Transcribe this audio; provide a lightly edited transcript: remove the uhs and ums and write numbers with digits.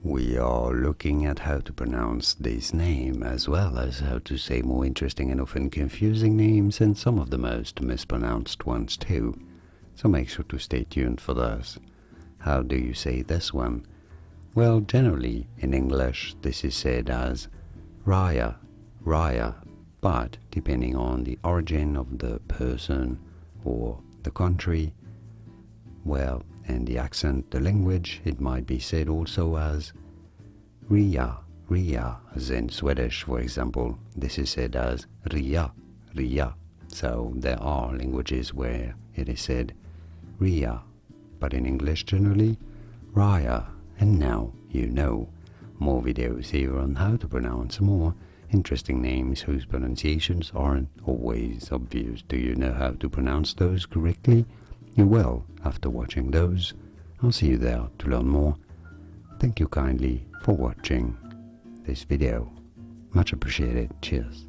We are looking at how to pronounce this name, as well as how to say more interesting and often confusing names, and some of the most mispronounced ones too. So make sure to stay tuned for this. How do you say this one? Well, generally in English this is said as RYA, RYA, but depending on the origin of the person or the country, well, and the accent, the language, it might be said also as RYA, RYA, as in Swedish, for example. This is said as RYA, RYA. So there are languages where it is said RYA, but in English generally, RYA. And now you know. More videos here on how to pronounce more interesting names whose pronunciations aren't always obvious. Do you know how to pronounce those correctly? You will after watching those. I'll see you there to learn more. Thank you kindly for watching this video. Much appreciated. Cheers.